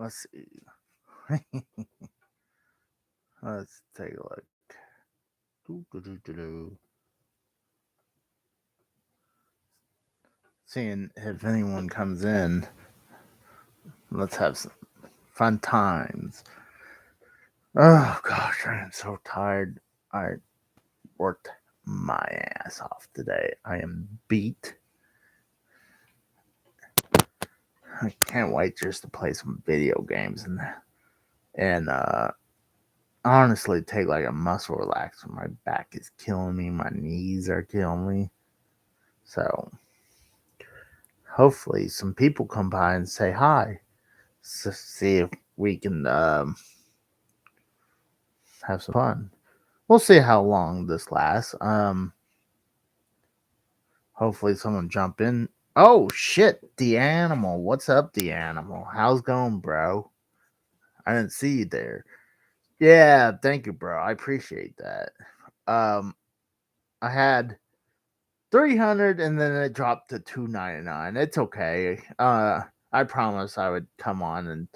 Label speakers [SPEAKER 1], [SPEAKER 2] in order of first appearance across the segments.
[SPEAKER 1] Let's see. Let's take a look. Doo-doo-doo-doo-doo. Seeing if anyone comes in. Let's have some fun times. Oh gosh, I am so tired. I worked my ass off today. I am beat. I can't wait just to play some video games and honestly take like a muscle relaxer. My back is killing me. My knees are killing me. So hopefully some people come by and say hi. So see if we can have some fun. We'll see how long this lasts. Hopefully someone jump in. Oh shit, the animal. What's up, the animal? How's it going, bro? I didn't see you there. Yeah, thank you, bro. I appreciate that. Um, I had 300 and then it dropped to 299. It's okay. I promise I would come on and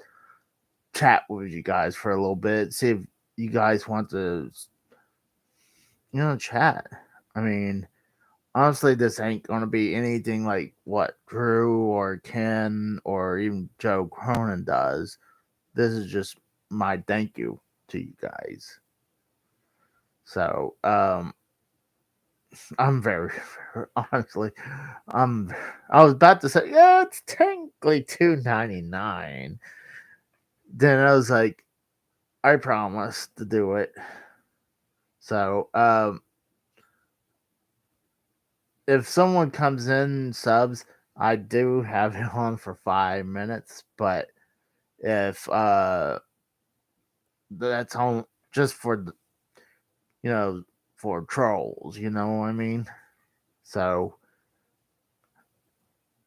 [SPEAKER 1] chat with you guys for a little bit, see if you guys want to, chat. I mean, honestly, this ain't gonna be anything like what Drew or Ken or even Joe Cronin does. This is just my thank you to you guys. So, I'm very honestly, I'm. I was about to say, yeah, it's technically 299. Then I was like, I promise to do it. So, if someone comes in subs, I do have it on for 5 minutes. But if that's on just for you know for trolls, you know what I mean. So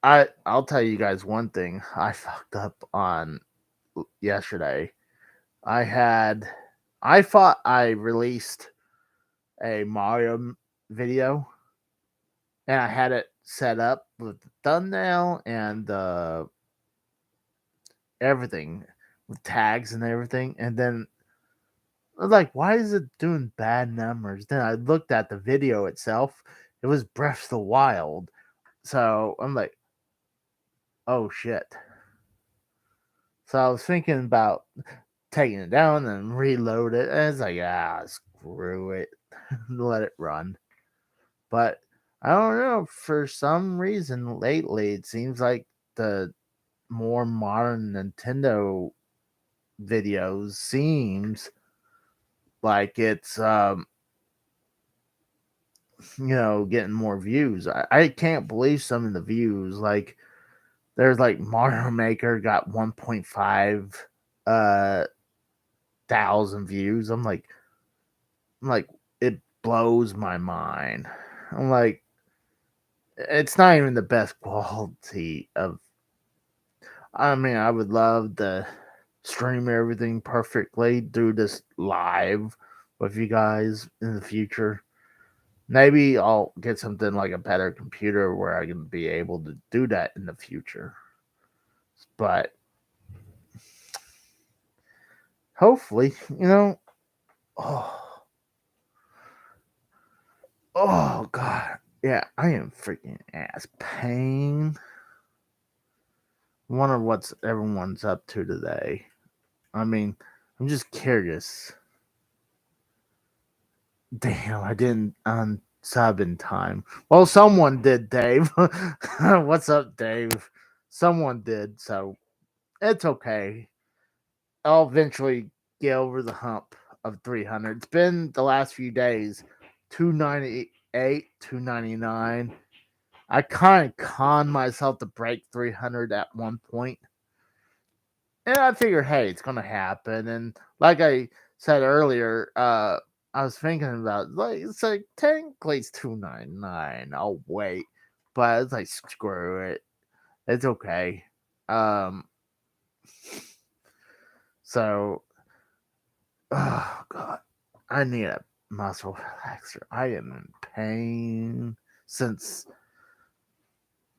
[SPEAKER 1] I'll tell you guys one thing. I fucked up on yesterday. I had I thought I released a Mario video and I had it set up with the thumbnail and everything with tags and everything. And then I was like, why is it doing bad numbers? Then I looked at the video itself. It was Breath of the Wild. So I'm like, oh shit. So I was thinking about taking it down and reload it. And it's like, screw it. Let it run. But I don't know. For some reason lately, it seems like the more modern Nintendo videos seems like it's getting more views. I can't believe some of the views. Like there's like Mario Maker got 1.5 uh thousand views. I'm like it blows my mind. I'm like it's not even the best quality of. I mean, I would love to stream everything perfectly, do this live with you guys in the future. Maybe I'll get something like a better computer where I can be able to do that in the future. But hopefully, oh, oh God. Yeah, I am freaking ass pain. Wonder what's everyone's up to today. I mean, I'm just curious. Damn, I didn't unsub in time. Well, someone did, Dave. What's up, Dave? Someone did, so it's okay. I'll eventually get over the hump of 300. It's been the last few days 298, 299. I kind of conned myself to break 300 at one point. And I figured, hey, it's going to happen. And like I said earlier, I was thinking about like it's like technically it's 299. I'll wait, but it's like screw it. It's okay. Um, so oh god, I need a muscle relaxer. I am in pain since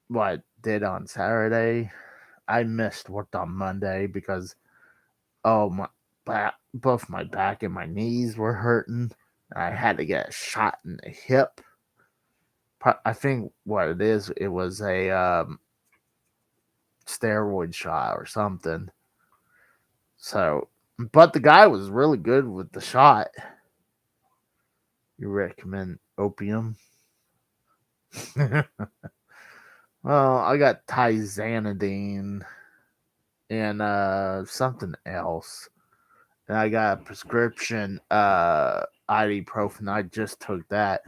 [SPEAKER 1] what I did on Saturday. I missed work on Monday because Oh my back, both my back and my knees were hurting. I had to get a shot in the hip. I think what it is, it was a steroid shot or something. So, but the guy was really good with the shot. You recommend opium? Well, I got tizanidine and something else. And I got a prescription ibuprofen. I just took that.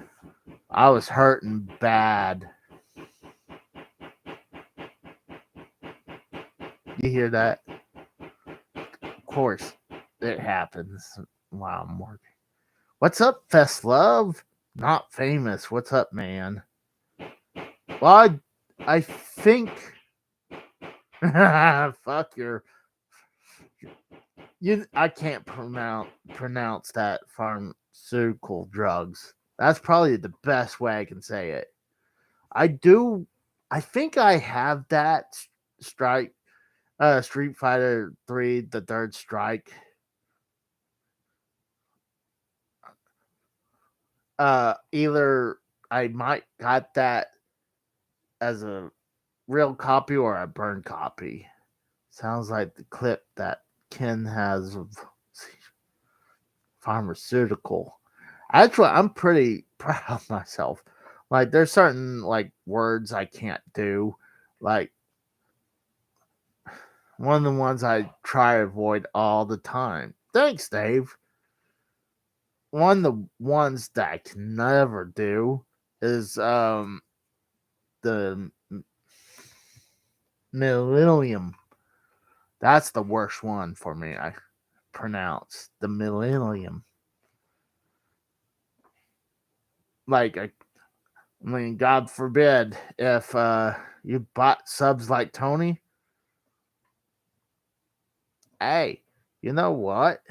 [SPEAKER 1] I was hurting bad. You hear that? Of course, it happens while I'm working. What's up, Fest Love? Not famous. What's up, man? Well, I think. Fuck your. I can't pronounce that pharmaceutical drugs. That's probably the best way I can say it. I do. I think I have that strike. Street Fighter 3, the third strike. Either I might got that as a real copy or a burned copy. Sounds like the clip that Ken has of pharmaceutical. Actually, I'm pretty proud of myself. Like, there's certain like words I can't do. Like, one of the ones I try to avoid all the time. Thanks, Dave. One of the ones that I can never do is the millennium. That's the worst one for me. I pronounce the millennium. Like I mean, God forbid if you bought subs like Tony. Hey, you know what?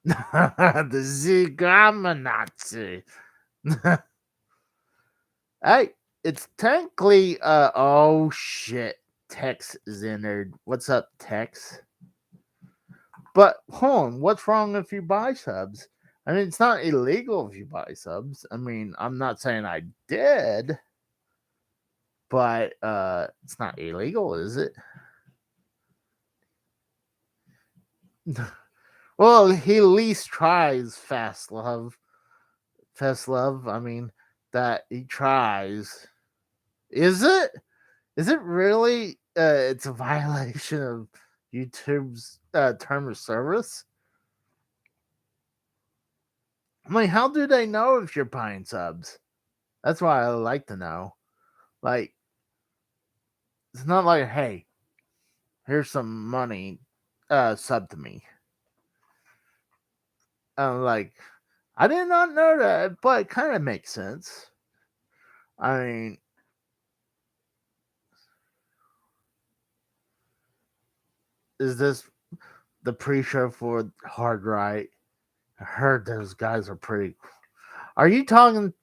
[SPEAKER 1] The Zigama Hey, it's technically oh shit. Tex is entered. What's up, Tex? But hold on, what's wrong if you buy subs? I mean, it's not illegal if you buy subs. I mean, I'm not saying I did, but it's not illegal, is it? Well, he at least tries fast love. Fast love, I mean, that he tries. Is it? Is it really it's a violation of YouTube's term of service? I mean, how do they know if you're buying subs? That's why I like to know. Like, it's not like, hey, here's some money, sub to me. Like, I did not know that, but it kind of makes sense. I mean, is this the pre-show for Hard Right? I heard those guys are pretty. Are you talking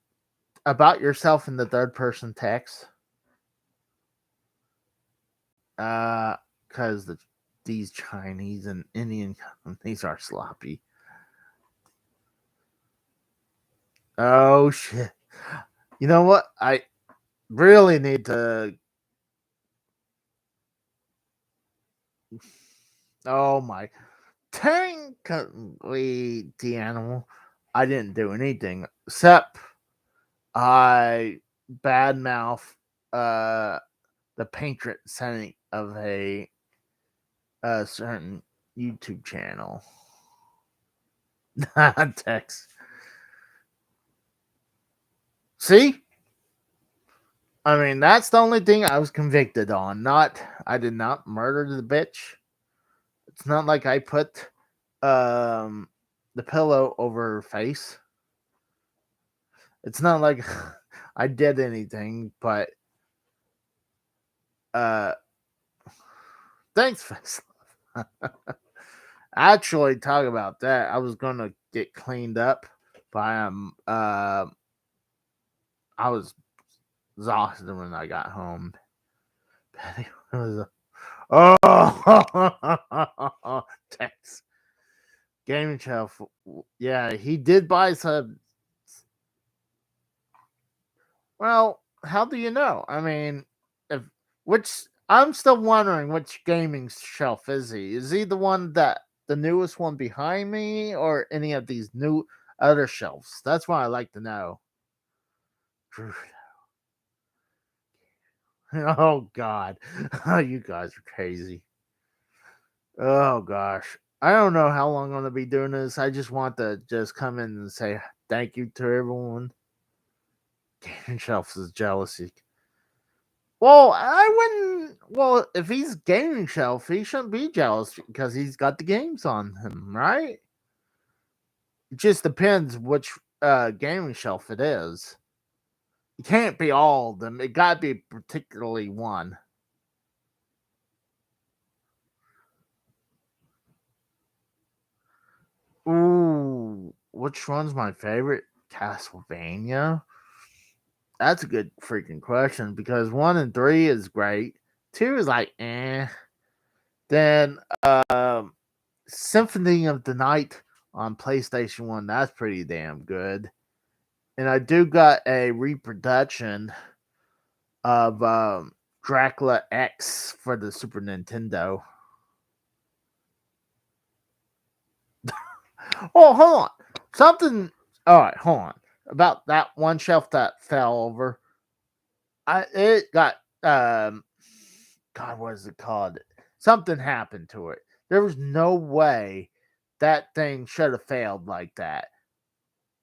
[SPEAKER 1] about yourself in the third person text? Because these Chinese and Indian companies are sloppy. Oh shit! You know what? I really need to. Oh my! Technically, the animal. I didn't do anything except I badmouth uh the patron setting of a certain YouTube channel. Text. See, I mean, that's the only thing I was convicted on. Not, I did not murder the bitch. It's not like I put um the pillow over her face. It's not like I did anything, but uh thanks, Face. Actually, talk about that. I was gonna get cleaned up, but I was exhausted when I got home. It was Oh, Tex gaming shelf. Yeah, he did buy some. Well, how do you know? I mean, if which I'm still wondering which gaming shelf is he? Is he the one that the newest one behind me, or any of these new other shelves? That's what I like to know. Oh God, you guys are crazy. Oh gosh, I don't know how long I'm gonna be doing this. I just want to just come in and say thank you to everyone. Gaming shelves is jealousy. Well, I wouldn't. Well, if he's gaming shelf, he shouldn't be jealous because he's got the games on him, right? It just depends which gaming shelf it is. It can't be all of them. It got to be particularly one. Ooh, which one's my favorite? Castlevania. That's a good freaking question because 1 and 3 is great. 2 is like eh. Then Symphony of the Night on PlayStation 1, that's pretty damn good. And I do got a reproduction of Dracula X for the Super Nintendo. Oh, hold on. Something. All right, hold on. About that one shelf that fell over. It got God, what is it called? Something happened to it. There was no way that thing should have failed like that.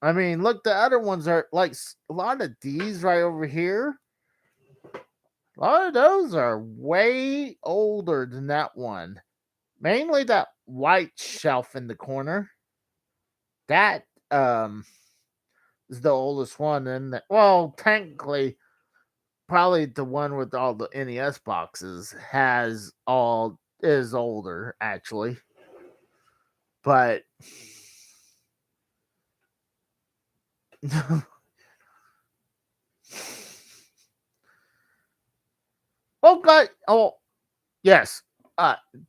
[SPEAKER 1] I mean, look, the other ones are like a lot of these right over here. A lot of those are way older than that one. Mainly that white shelf in the corner. That is the oldest one, and well, technically, probably the one with all the NES boxes has all is older actually, but oh god, oh yes,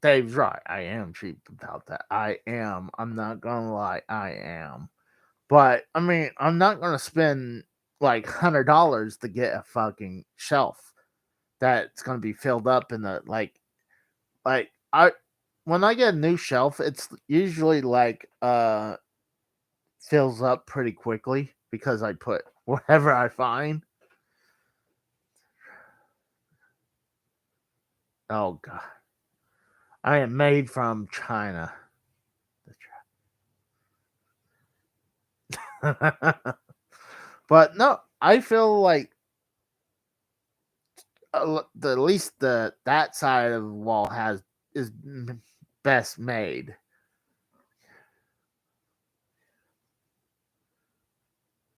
[SPEAKER 1] Dave's right. I am cheap about that. I am. I'm not gonna lie. I am. But I mean, I'm not gonna spend like $100 to get a fucking shelf that's gonna be filled up in the like I when I get a new shelf, it's usually like fills up pretty quickly because I put whatever I find. Oh god, I am made from China. But no, I feel like the at least the that side of the wall has is best made.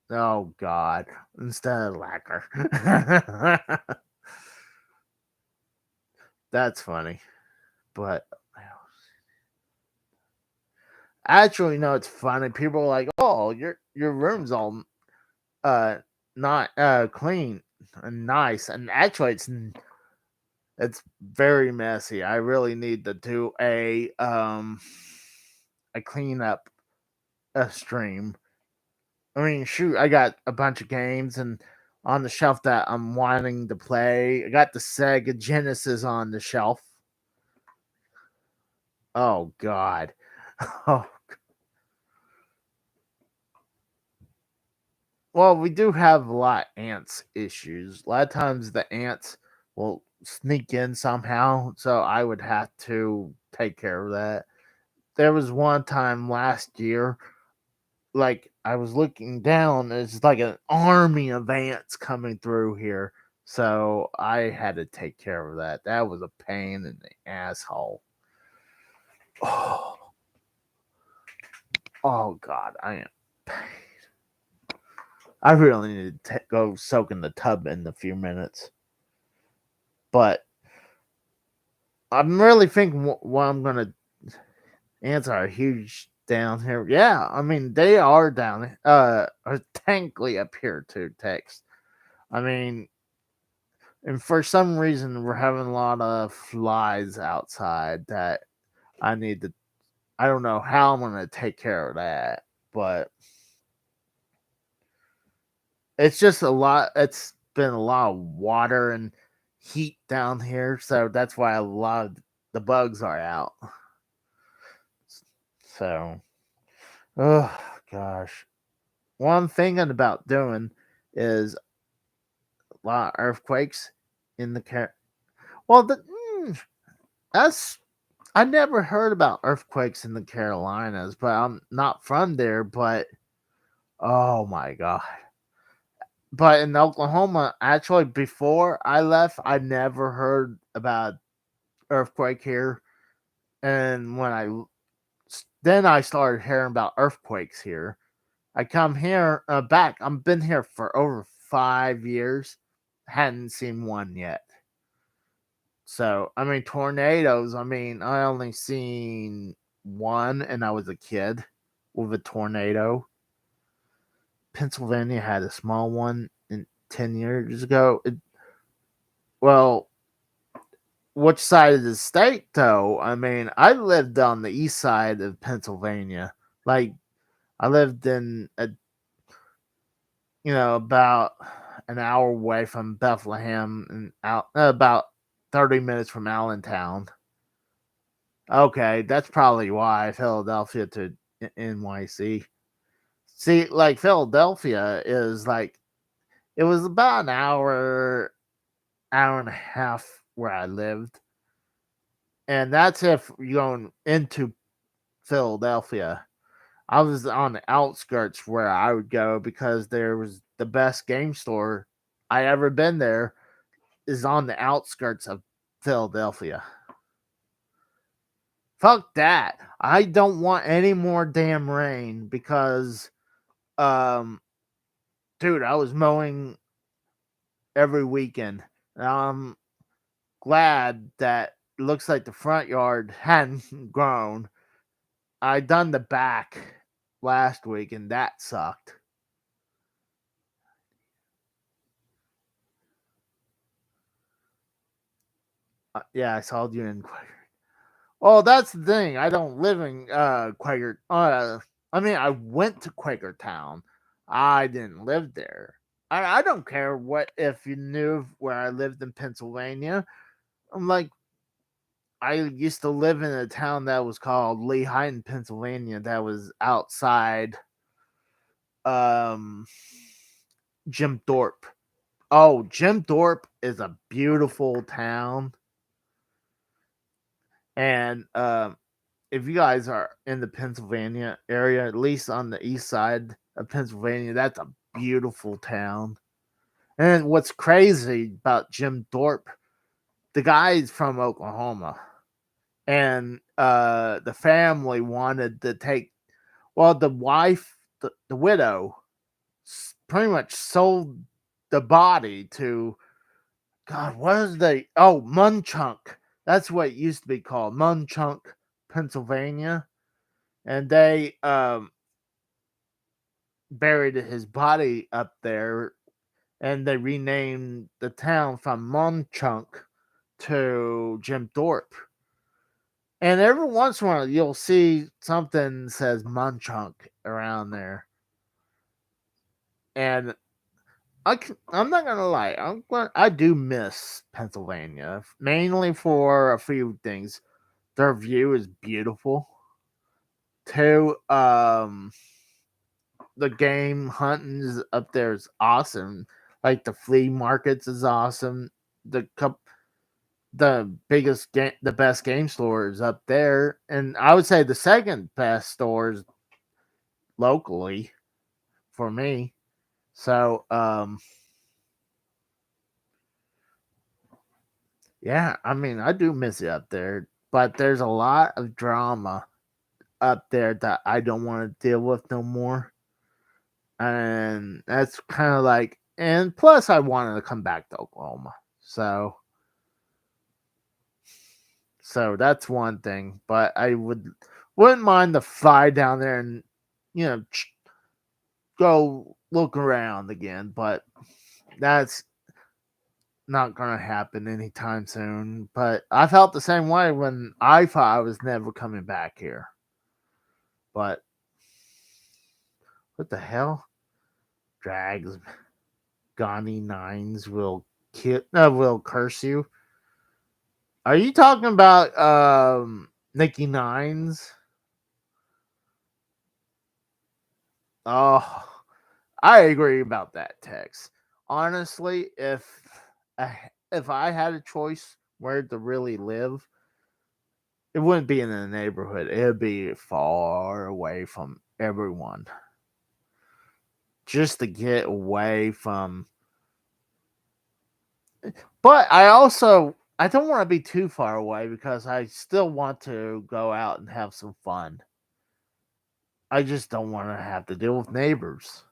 [SPEAKER 1] Oh God! Instead of lacquer, that's funny. But actually, no, it's funny. People are like, "Oh, your room's all uh not clean and nice," and actually, it's very messy. I really need to do a cleanup a stream. I mean, shoot, I got a bunch of games and on the shelf that I'm wanting to play. I got the Sega Genesis on the shelf. Oh God. Oh well, we do have a lot of ants issues. A lot of times the ants will sneak in somehow, so I would have to take care of that. There was one time last year, like I was looking down, it's like an army of ants coming through here. So I had to take care of that. That was a pain in the asshole. Oh, oh God, I am. I really need to go soak in the tub in a few minutes. But I'm really thinking what I'm gonna. Ants are huge down here. Yeah, I mean they are are technically up here too. Text. I mean And for some reason, we're having a lot of flies outside that I need to. I don't know how I'm gonna take care of that, but it's just a lot. It's been a lot of water and heat down here, so that's why a lot of the bugs are out. So, oh gosh, what I'm thinking about doing is a lot of earthquakes in the well, that's I never heard about earthquakes in the Carolinas, but I'm not from there. But oh my god! But in Oklahoma, actually, before I left, I never heard about earthquake here, and then I started hearing about earthquakes here. I come here back. I've been here for over 5 years. Hadn't seen one yet. So I mean, tornadoes. I mean, I only seen one, and I was a kid with a tornado. Pennsylvania had a small one 10 years ago. Well, which side of the state though? I mean, I lived on the east side of Pennsylvania. Like I lived in about an hour away from Bethlehem and out about 30 minutes from Allentown. Okay, that's probably why Philadelphia to NYC. See, like Philadelphia is like it was about an hour and a half where I lived, and that's if you're going into Philadelphia. I was on the outskirts where I would go because there was the best game store I ever been there is on the outskirts of Philadelphia. Fuck that. I don't want any more damn rain because um dude, I was mowing every weekend. And I'm glad that it looks like the front yard hadn't grown. I done the back last week and that sucked. Yeah, I saw you in Quaker. Well, that's the thing. I don't live in Quaker. I mean, I went to Quakertown. I didn't live there. I don't care what if you knew where I lived in Pennsylvania. I'm like, I used to live in a town that was called Lehigh, Pennsylvania. That was outside um, Jim Thorpe. Oh, Jim Thorpe is a beautiful town, and if you guys are in the Pennsylvania area, at least on the east side of Pennsylvania, that's a beautiful town. And what's crazy about Jim Thorpe, the guy's from Oklahoma, and the family wanted to take. Well, the wife, the widow, pretty much sold the body to God. What is Munchunk? That's what it used to be called, Munchunk, Pennsylvania, and they buried his body up there, and they renamed the town from Munchunk to Jim Thorpe. And every once in a while, you'll see something that says Munchunk around there. And I'm not gonna lie, I do miss Pennsylvania mainly for a few things. Their view is beautiful. Two, the game hunting is up there is awesome. Like the flea markets is awesome. The cup, the biggest game, the best game store is up there, and I would say the second best stores locally for me. So, yeah, I mean, I do miss it up there, but there's a lot of drama up there that I don't want to deal with no more. And that's kind of like, and plus, I wanted to come back to Oklahoma. So that's one thing. But I wouldn't mind to fly down there and you know go look around again. But that's not gonna happen anytime soon. But I felt the same way when I thought I was never coming back here. But what the hell? Drags Gandhi Nines will curse you. Are you talking about Nikki Nines? Oh, I agree about that, Tex. Honestly, if I had a choice where to really live, it wouldn't be in the neighborhood. It'd be far away from everyone. Just to get away from. But I don't want to be too far away because I still want to go out and have some fun. I just don't want to have to deal with neighbors.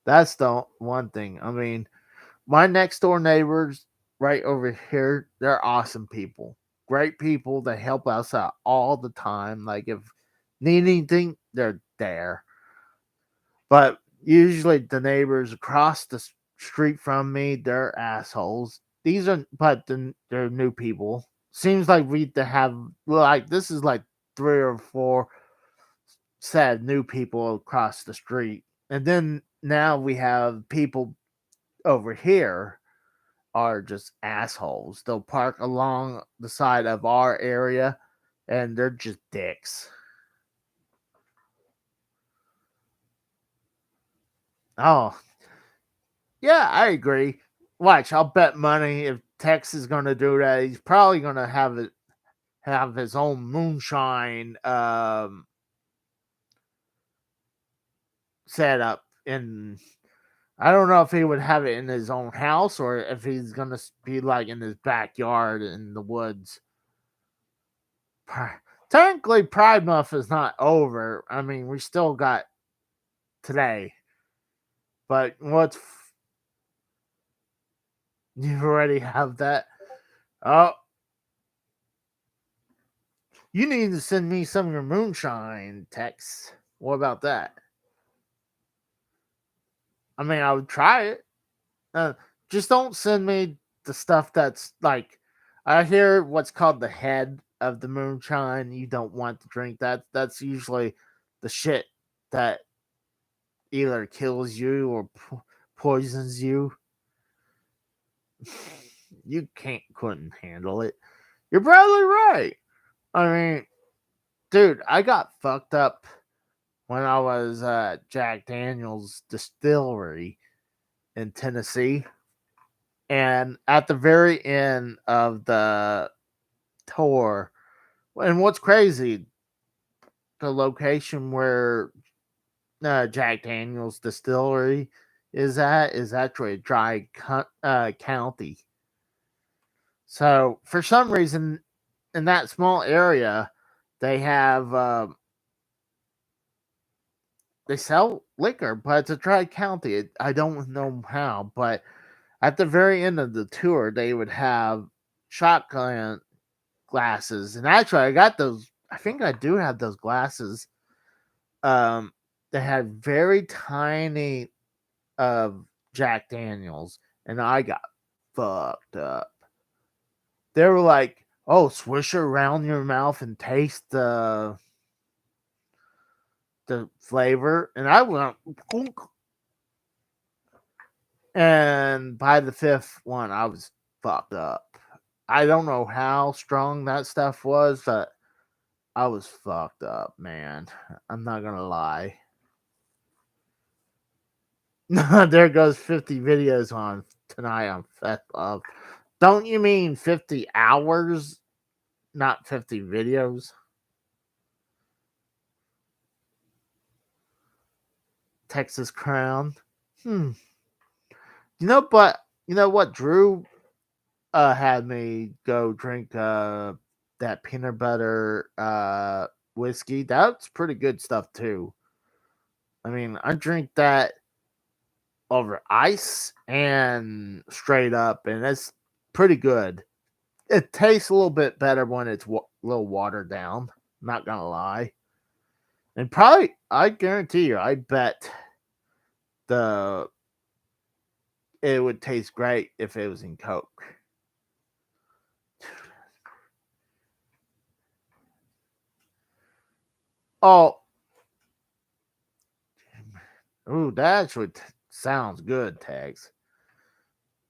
[SPEAKER 1] That's the one thing. I mean, my next door neighbors right over here, they're awesome people. Great people. They help us out all the time. Like if need anything, they're there. But usually the neighbors across the street from me, they're assholes. These are, they're new people. Seems like we to have like this is like 3 or 4 sad new people across the street, and then now we have people over here are just assholes. They'll park along the side of our area, and they're just dicks. Oh, yeah, I agree. Watch, I'll bet money if Tex is going to do that, he's probably going to have his own moonshine set up in. I don't know if he would have it in his own house or if he's going to be like in his backyard in the woods. Technically, Pride Month is not over. I mean, we still got today, but you already have that? Oh, you need to send me some of your moonshine, Tex. What about that? I mean, I would try it. Uh, just don't send me the stuff that's like. I hear what's called the head of the moonshine. You don't want to drink that. That's usually the shit that either kills you or poisons you. You couldn't handle it. You're probably right. I mean, dude, I got fucked up when I was at Jack Daniels Distillery in Tennessee. And at the very end of the tour, and what's crazy, the location where Jack Daniels Distillery is actually a dry county. So for some reason, in that small area, they have they sell liquor, but it's a dry county. I don't know how, but at the very end of the tour, they would have shotgun glasses, and actually, I got those. I think I do have those glasses. Um, they had very tiny Jack Daniels, and I got fucked up. They were like, "Oh, swish it around your mouth and taste the flavor," and I went, and by the fifth one, I was fucked up. I don't know how strong that stuff was, but I was fucked up, man. I'm not gonna lie. There goes 50 videos on tonight on Fest Love. Don't you mean 50 hours, not 50 videos? Texas Crown. Hmm. You know what? Drew had me go drink that peanut butter whiskey. That's pretty good stuff too. I mean, I drink that over ice and straight up, and it's pretty good. It tastes a little bit better when it's a little watered down. Not gonna lie, and probably I guarantee you, I bet the it would taste great if it was in Coke. Oh, ooh, that actually sounds good, Tags.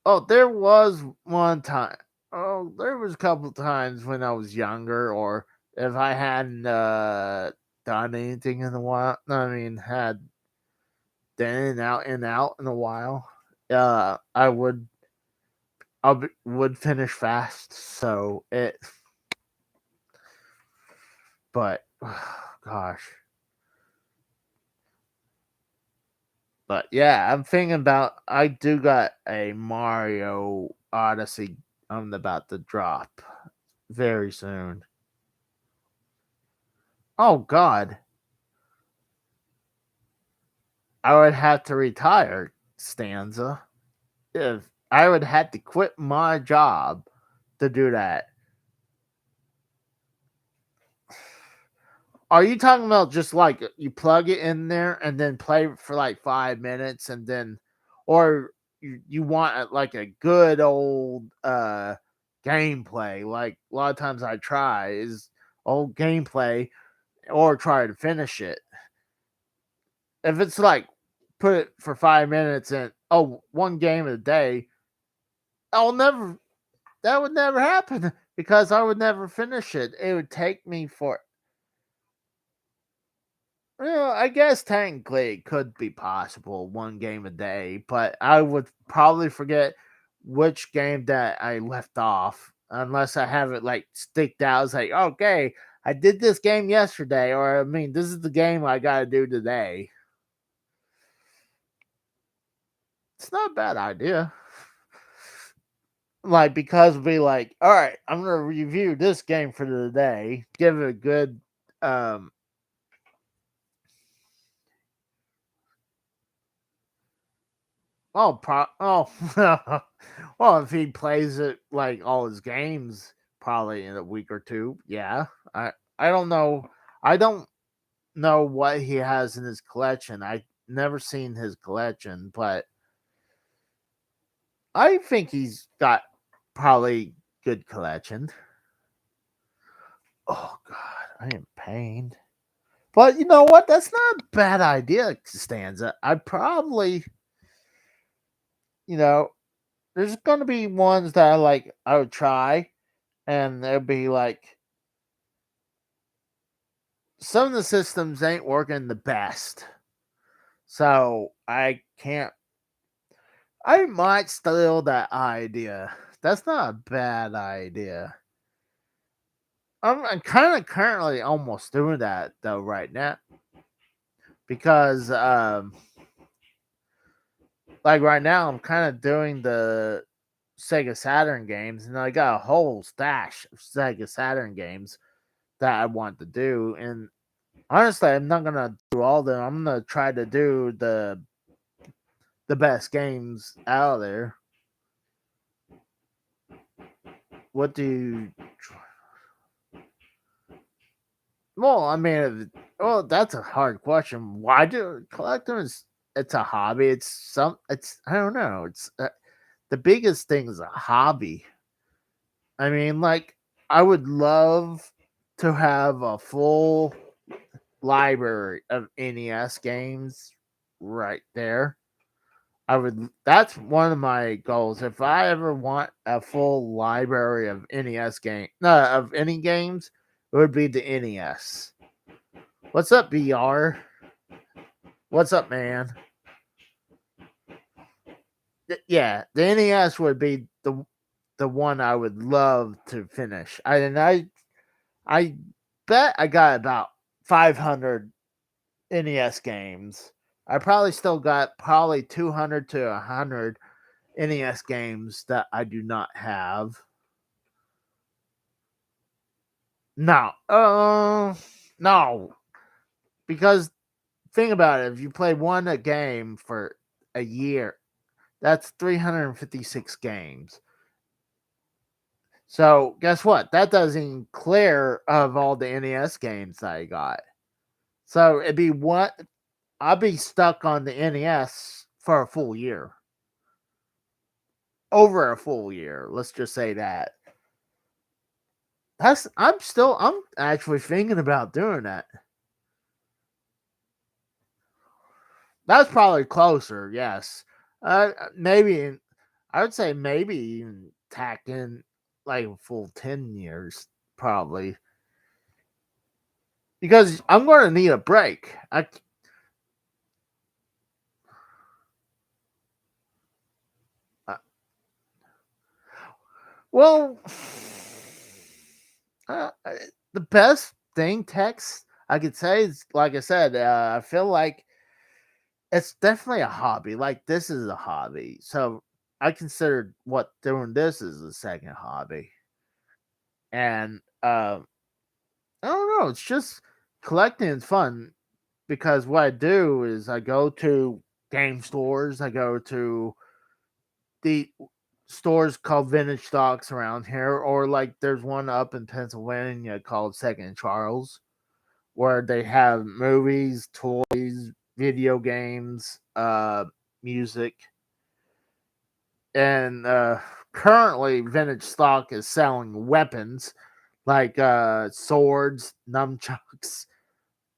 [SPEAKER 1] Oh, there was one time. Oh, there was a couple times when I was younger, or if I hadn't done anything in a while. I mean, had been and out in a while. I would finish fast. So it, but gosh, but yeah, I'm thinking about. I do got a Mario Odyssey. I'm about to drop very soon. Oh God, I would have to retire, Stanza. If I would have to quit my job to do that. Are you talking about just like you plug it in there and then play for like 5 minutes and then, or you want like a good old gameplay? Like a lot of times I try is old gameplay or try to finish it. If it's like put it for 5 minutes and one game a day, I'll never that would never happen because I would never finish it. It would take me for well, I guess technically it could be possible one game a day, but I would probably forget which game that I left off unless I have it like sticked out. It's like, okay, I did this game yesterday, or I mean, this is the game I got to do today. It's not a bad idea. Like, because be like, all right, I'm gonna review this game for the day, give it a good um well, if he plays it like all his games, probably in a week or two. Yeah, I don't know. I don't know what he has in his collection. I never seen his collection, but I think he's got probably good collection. Oh God, I am pained. But you know what? That's not a bad idea, Stanza. I probably, you know, there's gonna be ones that I would try, and there'd be like some of the systems ain't working the best. So I can't. I might steal that idea. That's not a bad idea. I'm kind of currently almost doing that though right now because like right now I'm kind of doing the Sega Saturn games and I got a whole stash of Sega Saturn games that I want to do and honestly I'm not gonna do all of them. I'm gonna try to do the best games out there. What do you? Well, I mean, well, that's a hard question. Why do collecting is? It's a hobby. It's some. It's I don't know. It's the biggest thing is a hobby. I mean, like I would love to have a full library of NES games right there. I would. That's one of my goals. If I ever want a full library of NES game, no, of any games, it would be the NES. What's up, BR? What's up, man? Yeah, the NES would be the one I would love to finish. I bet I got about 500 NES games. I probably still got probably 200 to 100 NES games that I do not have. No, no, because think about it. If you play one a game for a year, that's 356 games. So guess what? That doesn't clear of all the NES games I got. So it'd be what I'd be stuck on the NES for a full year. over a full year. Let's just say that. I'm actually thinking about doing that. That's probably closer, yes. Maybe I would say maybe even tack in like a full 10 years, probably, because I'm going to need a break. Uh, well, the best thing text I could say is, like I said, I feel like it's definitely a hobby. Like this is a hobby, so I considered what doing this is a second hobby, and I don't know. It's just collecting is fun because what I do is I go to game stores. I go to the stores called Vintage Stocks around here, or like there's one up in Pennsylvania called Second Charles, where they have movies, toys, video games, music, and currently Vintage Stock is selling weapons like swords, nunchucks,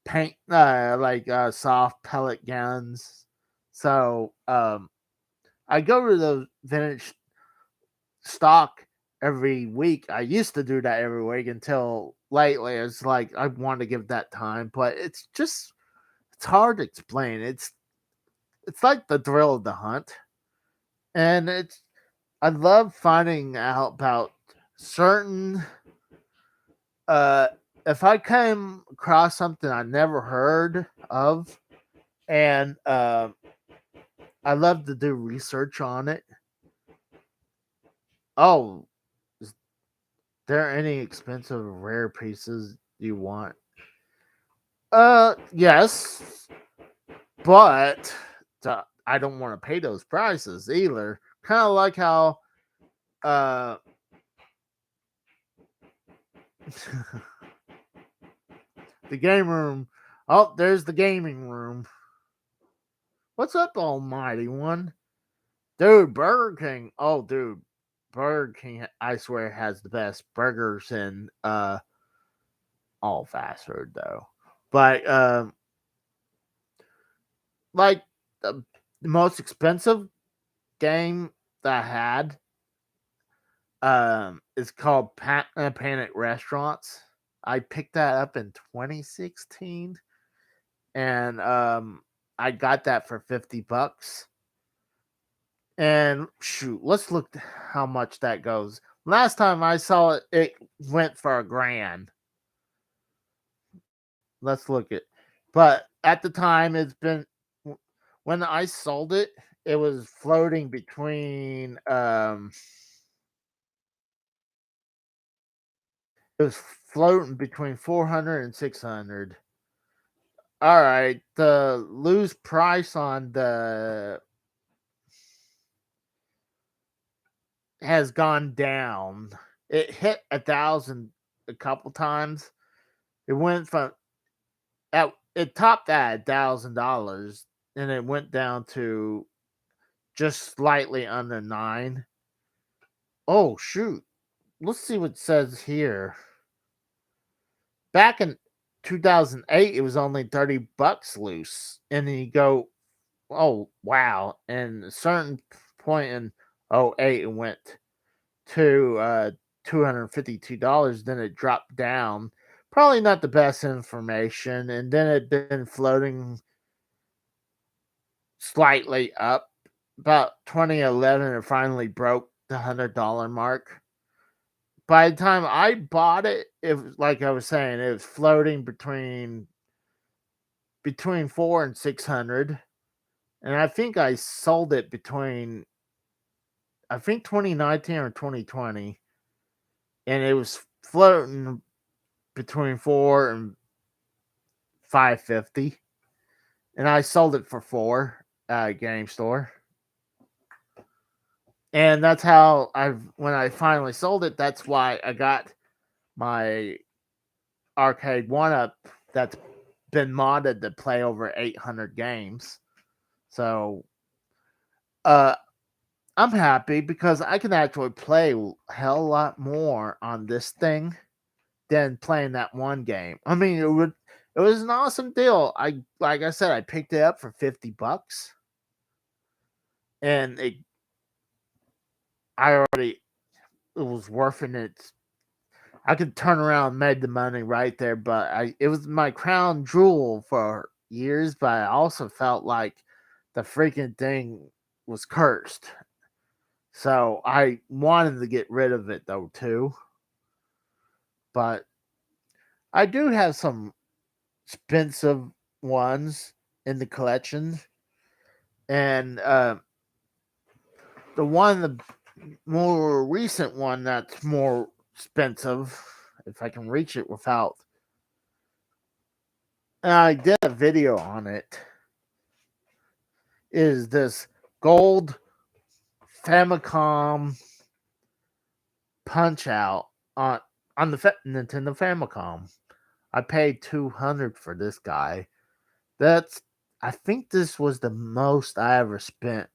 [SPEAKER 1] paint like soft pellet guns. So I go to the Vintage Stock every week. I used to do that every week until lately. It's like I want to give that time, but it's hard to explain. It's like the thrill of the hunt, and it's I love finding out about certain uh if I came across something I never heard of, and I love to do research on it. Oh, is there any expensive rare pieces you want? Yes, but I don't want to pay those prices either. Kind of like how uh the game room. Oh, there's the gaming room. What's up, Almighty One? Dude, Burger King. Oh, dude, Burger King. I swear has the best burgers in all fast food though. But like the most expensive game that I had is called Panic Restaurants. I picked that up in 2016, and I got that for $50. And shoot, let's look how much that goes. Last time I saw it, it went for a grand. Let's look at, but at the time, when I sold it, it was floating between it was floating between 400 and 600. All right, the loose price on the has gone down. It hit 1,000 a couple times. It went from it topped at $1,000, and it went down to just slightly under 9. Oh shoot! Let's see what it says here. Back in 2008, it was only $30 loose, and then you go, oh wow! And a certain point in '08, it went to $252. Then it dropped down. Probably not the best information, and then it been floating slightly up. About 2011, it finally broke the $100 mark. By the time I bought it, it was like I was saying, it was floating between 4 and 600, and I think I sold it between I think 2019 or 2020, and it was floating between 4 and 550, and I sold it for 4 at a game store. And that's how I when I finally sold it, that's why I got my arcade one up that's been modded to play over 800 games. So uh I'm happy because I can actually play a hell lot more on this thing than playing that one game. I mean, it was an awesome deal. Like I said, I picked it up for $50, and I already it was worth it. I could turn around and made the money right there, but it was my crown jewel for years, but I also felt like the freaking thing was cursed. So I wanted to get rid of it though too. But I do have some expensive ones in the collection. And the more recent one that's more expensive, if I can reach it without. I did a video on it. Is this gold Famicom Punch Out on the Nintendo Famicom? I paid $200 for this guy. That's I think this was the most I ever spent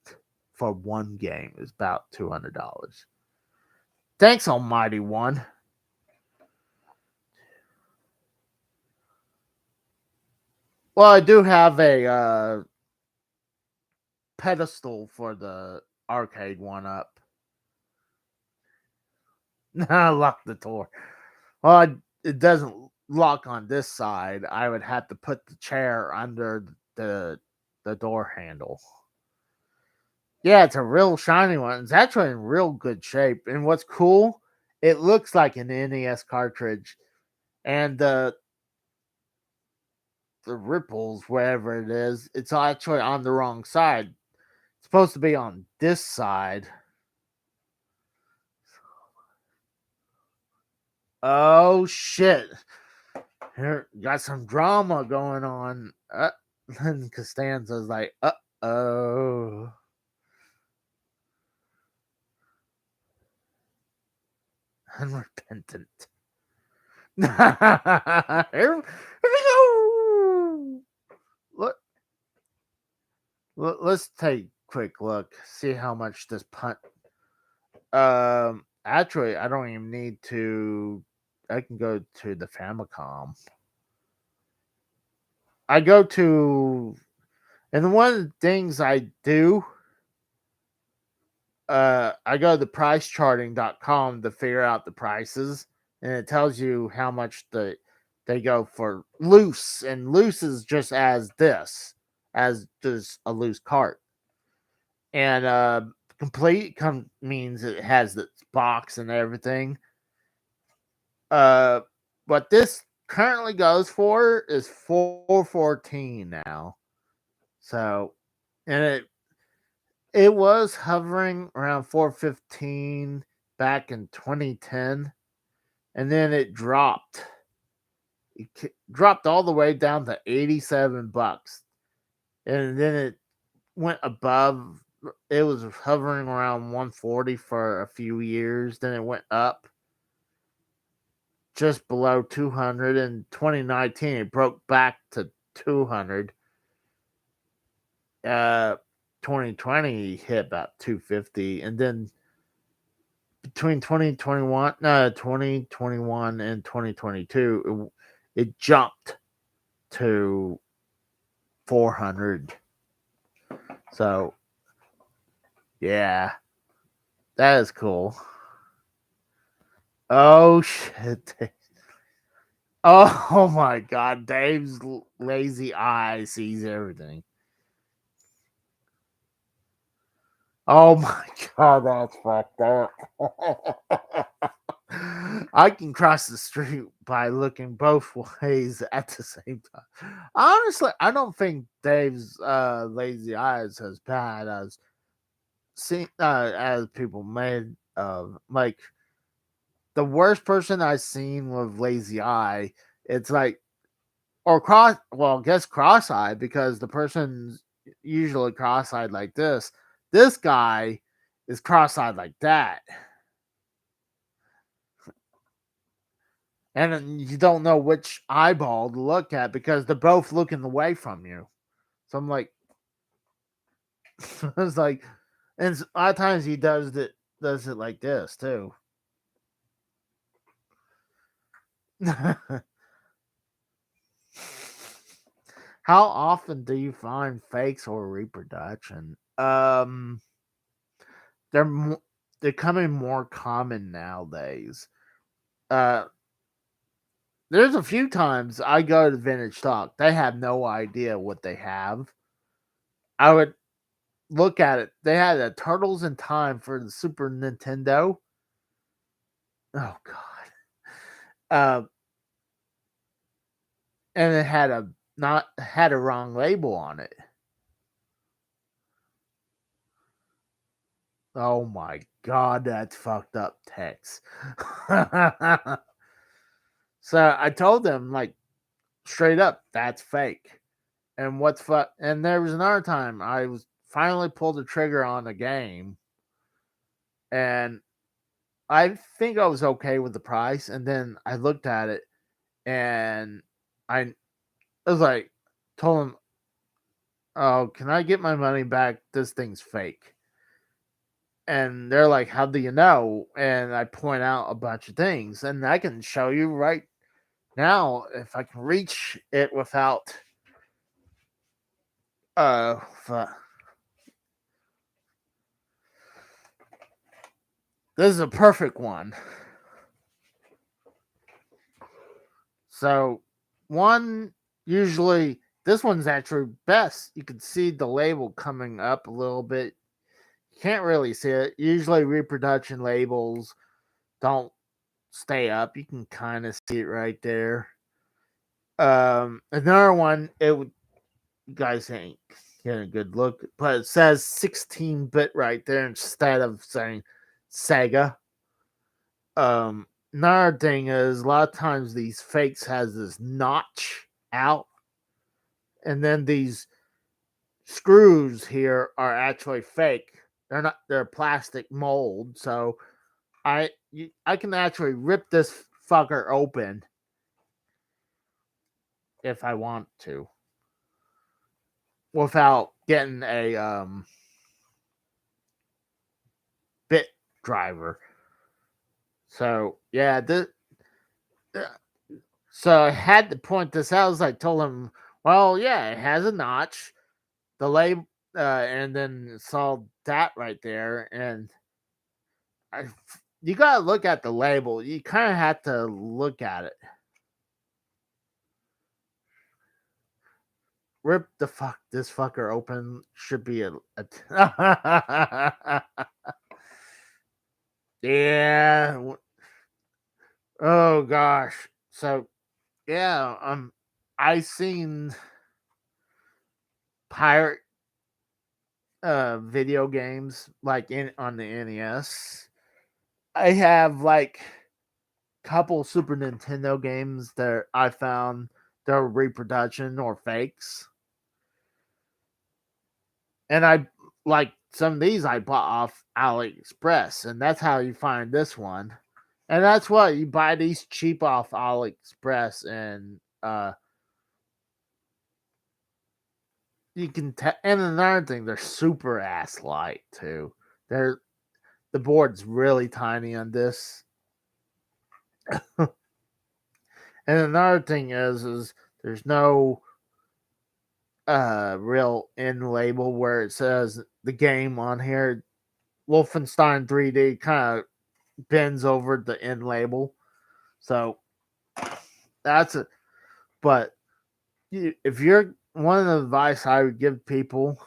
[SPEAKER 1] for one game. It was about $200. Thanks, Almighty One. Well, I do have a pedestal for the arcade one up. Lock the door. Well, it doesn't lock on this side. I would have to put the chair under the door handle. Yeah, it's a real shiny one. It's actually in real good shape. And what's cool, it looks like an NES cartridge. And the ripples, wherever it is, it's actually on the wrong side. It's supposed to be on this side. Oh shit. Here got some drama going on. And Costanza's like, oh. Unrepentant. Here we go. Let's take a quick look. See how much this punt. Actually, I don't even need to. I can go to the Famicom. I go to, and one of the things I do, I go to pricecharting.com to figure out the prices, and it tells you how much they go for loose, and loose is just as just a loose cart, and complete means it has the box and everything. What this currently goes for is $414 now. So, and it was hovering around 415 back in 2010, and then it dropped. It dropped all the way down to $87, and then it went above. It was hovering around 140 for a few years. Then it went up just below 200. In 2019, it broke back to 200. 2020 hit about 250, and then between 2021 and 2022, it jumped to 400. So, yeah, that is cool. Oh shit. Oh my god, Dave's lazy eye sees everything. Oh my god, that's fucked up. I can cross the street by looking both ways at the same time. Honestly, I don't think Dave's lazy eye is as bad as people made of. Like the worst person I've seen with lazy eye, it's like or cross. Well, I guess cross-eyed because the person's usually cross-eyed like this. This guy is cross-eyed like that. And then you don't know which eyeball to look at because they're both looking away from you. So I'm like, it's like And a lot of times he does it like this too. How often do you find fakes or reproduction? They're they're becoming more common nowadays. Uh, there's a few times I go to Vintage Stock. They have no idea what they have. I would look at it. They had a Turtles in Time for the Super Nintendo. Oh God. Uh, and it had a wrong label on it. Oh my God, that's fucked up text. So I told them like straight up, that's fake. And what's fuck? And there was another time I was finally pulled the trigger on the game, and I think I was okay with the price. And then I looked at it, and I was like, told him, "Oh, can I get my money back? This thing's fake." And they're like, "How do you know?" And I point out a bunch of things, and I can show you right now if I can reach it without uh this is a perfect one. So one usually this one's actually best. You can see the label coming up a little bit. You can't really see it. Usually reproduction labels don't stay up. You can kind of see it right there. Another one, it would you guys ain't getting a good look, but it says 16-bit right there instead of saying Sega. Another thing is a lot of times these fakes has this notch out, and then these screws here are actually fake. They're not. They're plastic mold. So I can actually rip this fucker open if I want to without getting a bit driver. So yeah, so I had to point this out. As I told him, well, yeah, it has a notch, the label, and then saw that right there, and I, you gotta look at the label. You kind of have to look at it. Rip the fuck this fucker open should be yeah. Oh gosh. So yeah, I seen pirate video games like in on the NES. I have like couple Super Nintendo games that I found they're reproduction or fakes. And I like some of these I bought off AliExpress, and that's how you find this one. And that's what you buy these cheap off AliExpress, and you can and another thing, they're super ass light too. They're the board's really tiny on this. And another thing is there's no real end label where it says the game on here. Wolfenstein 3D kind of bends over the end label. So that's it. But if you're one of the advice I would give people,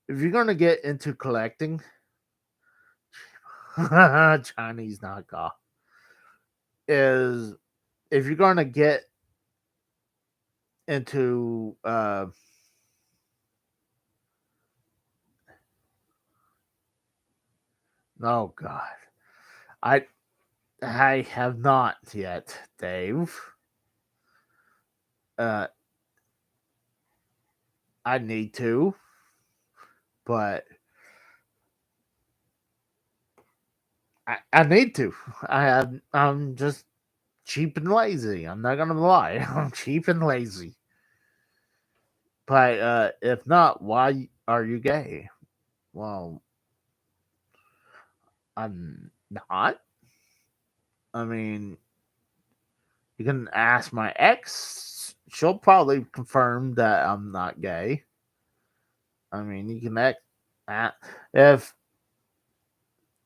[SPEAKER 1] if you're going to get into collecting, Chinese knockoff, is if you're going to get into oh god, I I have not yet, Dave. Uh, I need to, but I need to. I'm just cheap and lazy. I'm not gonna lie. I'm cheap and lazy. But if not, why are you gay? Well, I'm not. I mean, you can ask my ex. She'll probably confirm that I'm not gay. I mean, you can act. If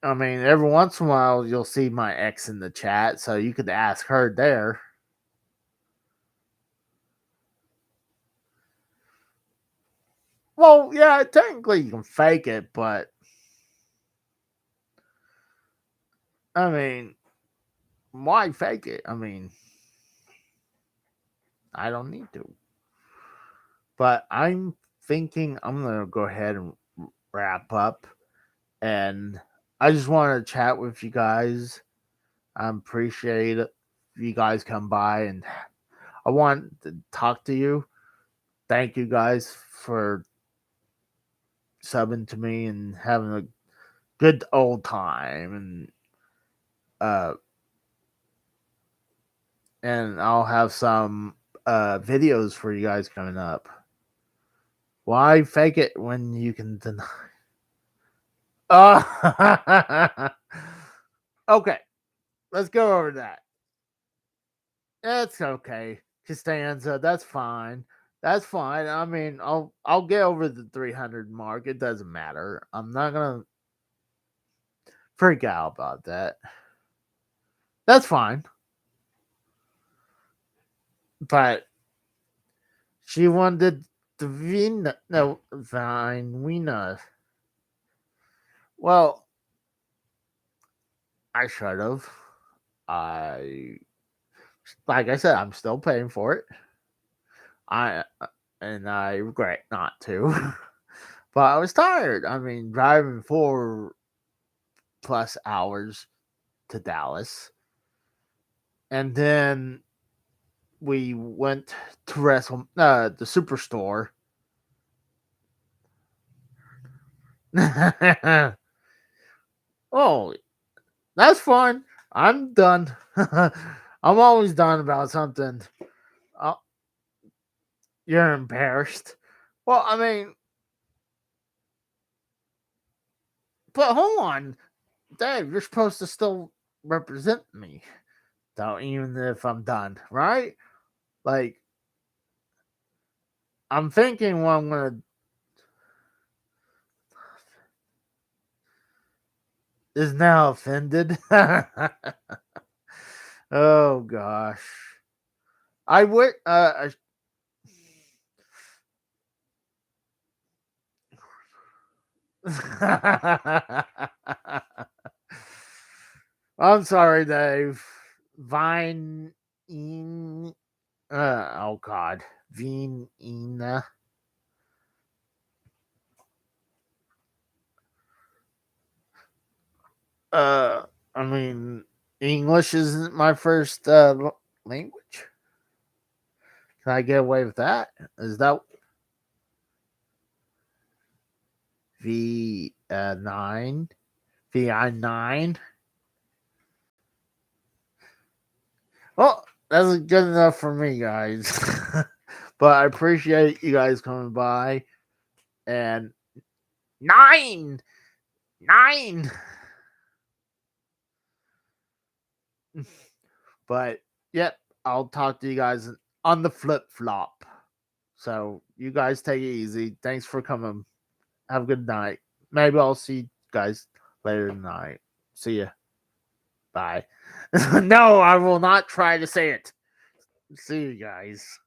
[SPEAKER 1] I mean, every once in a while you'll see my ex in the chat, so you could ask her there. Well, yeah, technically you can fake it, but I mean, why fake it? I mean, I don't need to. But I'm thinking I'm gonna go ahead and wrap up, and I just want to chat with you guys. I appreciate it. If you guys come by, and I want to talk to you. Thank you guys for subbing to me and having a good old time, uh and I'll have some videos for you guys coming up. Why fake it when you can deny? Oh, okay. Let's go over that. That's okay, Costanza. That's fine. That's fine. I mean, I'll get over the 300 mark. It doesn't matter. I'm not gonna freak out about that. That's fine. But she wanted the Vina, no, Vine Wina. Well, I should have. I, like I said, I'm still paying for it. I and I regret not to. But I was tired. I mean, driving 4+ hours to Dallas, and then we went to the Superstore. Oh, that's fun. I'm done. I'm always done about something. Oh, you're embarrassed. Well, I mean, but hold on, Dave. You're supposed to still represent me, though, even if I'm done, right? Like, I'm thinking what I'm gonna is now offended. Oh gosh, I would. I'm sorry, Dave. Vine. Oh God, Vine. I mean, English isn't my first language. Can I get away with that? Is that V9? VI9? Well, that's good enough for me, guys. But I appreciate you guys coming by. And nine, nine. But yep, I'll talk to you guys on the flip flop. So you guys take it easy. Thanks for coming. Have a good night. Maybe I'll see you guys later tonight. See ya. Bye. No, I will not try to say it. See you guys.